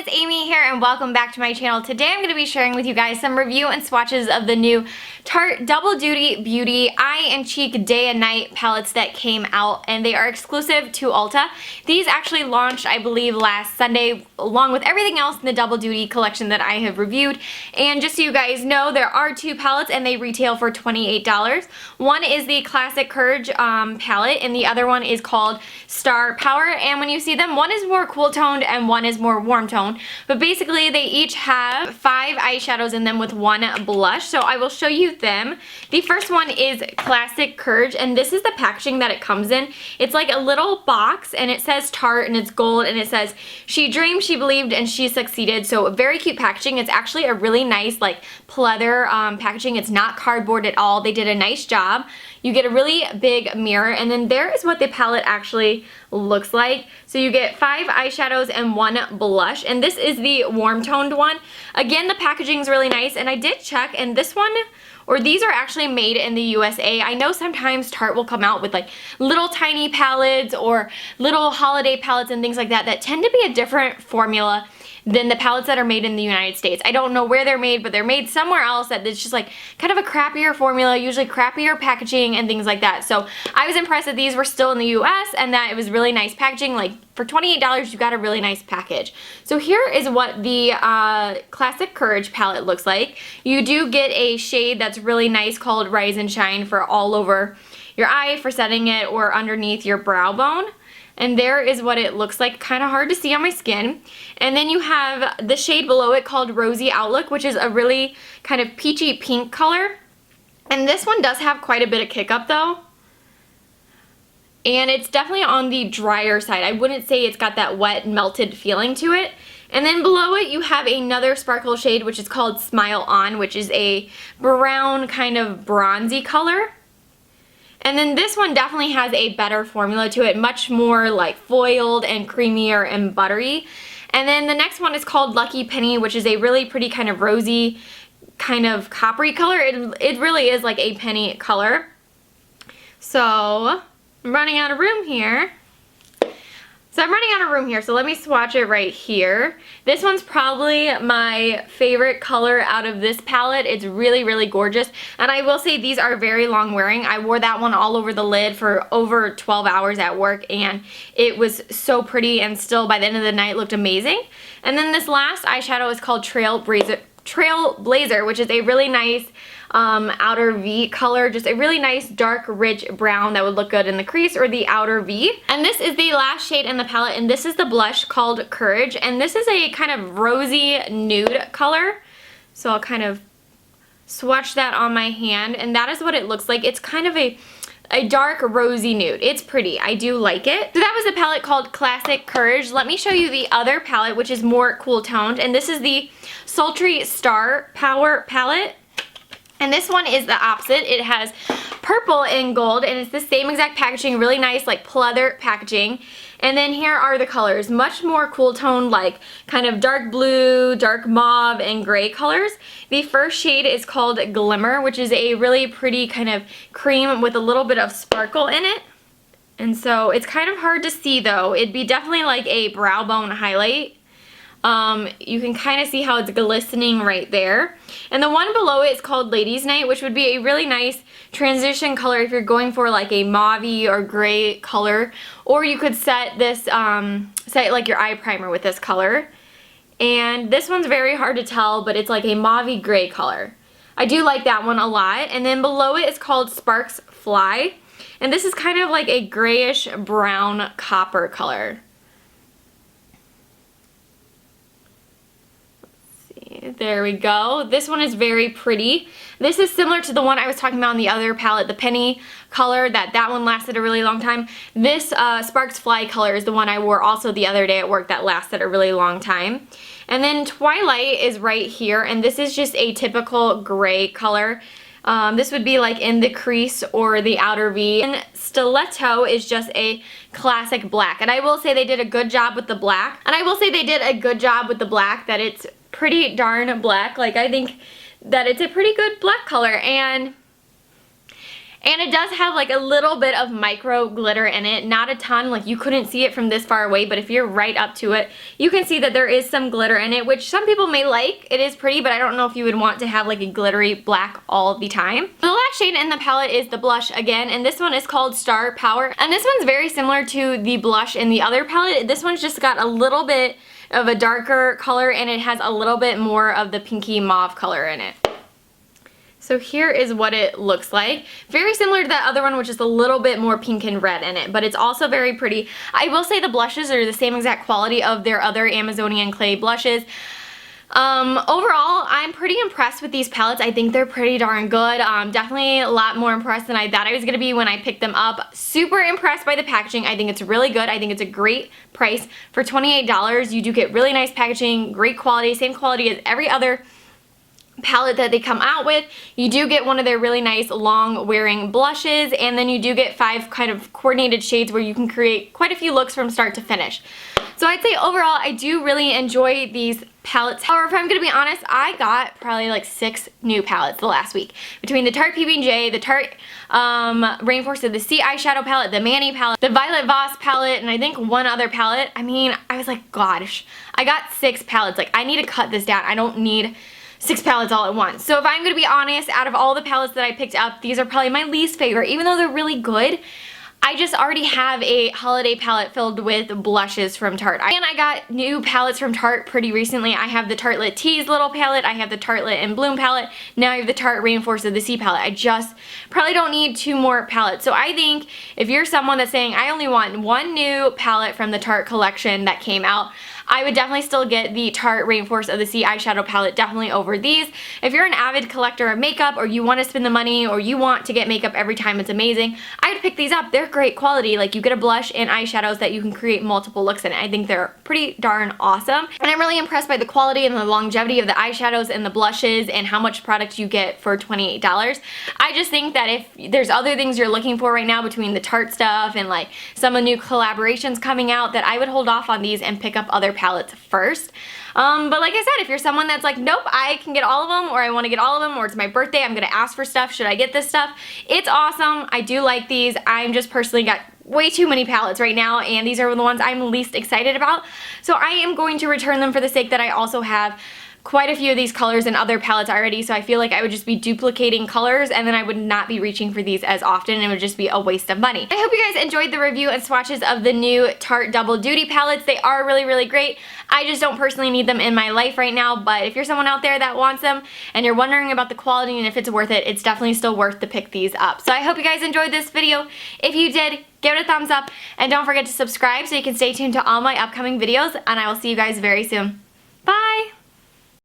it's Amy here and welcome back to my channel. Today I'm going to be sharing with you guys some review and swatches of the new Tarte Double Duty Beauty Eye and Cheek Day and Night palettes that came out, and they are exclusive to Ulta. These actually launched, I believe, last Sunday along with everything else in the Double Duty collection that I have reviewed. And just so you guys know, there are two palettes and they retail for $28. One is the Classic Courage palette and the other one is called Star Power. And when you see them, one is more cool toned and one is more warm toned. But basically they each have 5 eyeshadows in them with 1 blush. So I will show you them. The first one is Classic Courage, and this is the packaging that it comes in. It's like a little box and it says Tarte and it's gold and it says she dreamed, she believed, and she succeeded. So very cute packaging. It's actually a really nice like pleather packaging. It's not cardboard at all. They did a nice job. You get a really big mirror, and then there is what the palette actually looks like. So you get 5 eyeshadows and 1 blush, and this is the warm toned one. Again, the packaging is really nice, and I did check, and this one, or these are actually made in the USA. I know sometimes Tarte will come out with like little tiny palettes or little holiday palettes and things like that that tend to be a different formula than the palettes that are made in the United States. I don't know where they're made, but they're made somewhere else that it's just like kind of a crappier formula, usually crappier packaging and things like that. So I was impressed that these were still in the US and that it was really nice packaging. Like for $28, you got a really nice package. So here is what the Classic Courage palette looks like. You do get a shade that's really nice called Rise and Shine for all over your eye, for setting it, or underneath your brow bone. And there is what it looks like, kind of hard to see on my skin. And then you have the shade below it called Rosy Outlook, which is a really kind of peachy pink color. And this one does have quite a bit of kick up though. And it's definitely on the drier side. I wouldn't say it's got that wet, melted feeling to it. And then below it you have another sparkle shade which is called Smile On, which is a brown kind of bronzy color. And then this one definitely has a better formula to it, much more like foiled and creamier and buttery. And then the next one is called Lucky Penny, which is a really pretty kind of rosy, kind of coppery color. It really is like a penny color. So I'm running out of room here. So let me swatch it right here. This one's probably my favorite color out of this palette. It's really, really gorgeous. And I will say these are very long wearing. I wore that one all over the lid for over 12 hours at work, and it was so pretty, and still by the end of the night looked amazing. And then this last eyeshadow is called Trailblazer, which is a really nice outer V color, just a really nice dark rich brown that would look good in the crease or the outer V. And this is the last shade in the palette, and this is the blush called Courage, and this is a kind of rosy nude color. So I'll kind of swatch that on my hand, and that is what it looks like. It's kind of a dark rosy nude. It's pretty. I do like it. So that was the palette called Classic Courage. Let me show you the other palette, which is more cool toned, and this is the Sultry Star Power palette. And this one is the opposite. It has purple and gold, and it's the same exact packaging, really nice like pleather packaging. And then here are the colors, much more cool toned, like kind of dark blue, dark mauve, and gray colors. The first shade is called Glimmer, which is a really pretty kind of cream with a little bit of sparkle in it. And so it's kind of hard to see though. It'd be definitely like a brow bone highlight. You can kind of see how it's glistening right there. And the one below it is called Ladies Night, which would be a really nice transition color if you're going for like a mauve or gray color. Or you could set this, set like your eye primer with this color. And this one's very hard to tell, but it's like a mauve gray color. I do like that one a lot. And then below it is called Sparks Fly. And this is kind of like a grayish brown copper color. There we go. This one is very pretty. This is similar to the one I was talking about on the other palette, the penny color, that one lasted a really long time. This Sparks Fly color is the one I wore also the other day at work that lasted a really long time. And then Twilight is right here, and this is just a typical gray color. This would be like in the crease or the outer V. And Stiletto is just a classic black. And I will say they did a good job with the black. That it's pretty darn black. Like I think that it's a pretty good black color, and And it does have like a little bit of micro glitter in it, not a ton, like you couldn't see it from this far away, but if you're right up to it, you can see that there is some glitter in it, which some people may like. It is pretty, but I don't know if you would want to have like a glittery black all the time. The last shade in the palette is the blush again, and this one is called Star Power. And this one's very similar to the blush in the other palette. This one's just got a little bit of a darker color, and it has a little bit more of the pinky mauve color in it. So here is what it looks like. Very similar to that other one, which is a little bit more pink and red in it, but it's also very pretty. I will say the blushes are the same exact quality of their other Amazonian clay blushes. Overall, I'm pretty impressed with these palettes. I think they're pretty darn good. Definitely a lot more impressed than I thought I was going to be when I picked them up. Super impressed by the packaging. I think it's really good. I think it's a great price. For $28, you do get really nice packaging, great quality, same quality as every other palette that they come out with. You do get one of their really nice long wearing blushes, and then you do get 5 kind of coordinated shades where you can create quite a few looks from start to finish. So I'd say overall I do really enjoy these palettes. However, if I'm going to be honest, I got probably like 6 new palettes the last week. Between the Tarte PB&J, the Tarte Rainforest of the Sea eyeshadow palette, the Manny palette, the Violet Voss palette, and I think one other palette. I mean, I was like, gosh, I got 6 palettes. Like, I need to cut this down. I don't need 6 palettes all at once. So if I'm going to be honest, out of all the palettes that I picked up, these are probably my least favorite. Even though they're really good, I just already have a holiday palette filled with blushes from Tarte. And I got new palettes from Tarte pretty recently. I have the Tartelette Tease little palette, I have the Tartelette and Bloom palette, now I have the Tarte Rainforest of the Sea palette. I just probably don't need 2 more palettes. So I think if you're someone that's saying, I only want 1 new palette from the Tarte collection that came out, I would definitely still get the Tarte Rainforest of the Sea eyeshadow palette definitely over these. If you're an avid collector of makeup, or you want to spend the money, or you want to get makeup every time it's amazing, I would pick these up. They're great quality. Like, you get a blush and eyeshadows that you can create multiple looks in. I think they're pretty darn awesome. And I'm really impressed by the quality and the longevity of the eyeshadows and the blushes and how much product you get for $28. I just think that if there's other things you're looking for right now between the Tarte stuff and like some of the new collaborations coming out, that I would hold off on these and pick up other palettes first. But like I said, if you're someone that's like, nope, I can get all of them, or I want to get all of them, or it's my birthday, I'm going to ask for stuff, should I get this stuff? It's awesome. I do like these. I'm just personally got way too many palettes right now, and these are the ones I'm least excited about. So I am going to return them for the sake that I also have quite a few of these colors in other palettes already, so I feel like I would just be duplicating colors, and then I would not be reaching for these as often, and it would just be a waste of money. I hope you guys enjoyed the review and swatches of the new Tarte Double Duty palettes. They are really, really great. I just don't personally need them in my life right now, but if you're someone out there that wants them and you're wondering about the quality and if it's worth it, it's definitely still worth to pick these up. So I hope you guys enjoyed this video. If you did, give it a thumbs up, and don't forget to subscribe so you can stay tuned to all my upcoming videos, and I will see you guys very soon.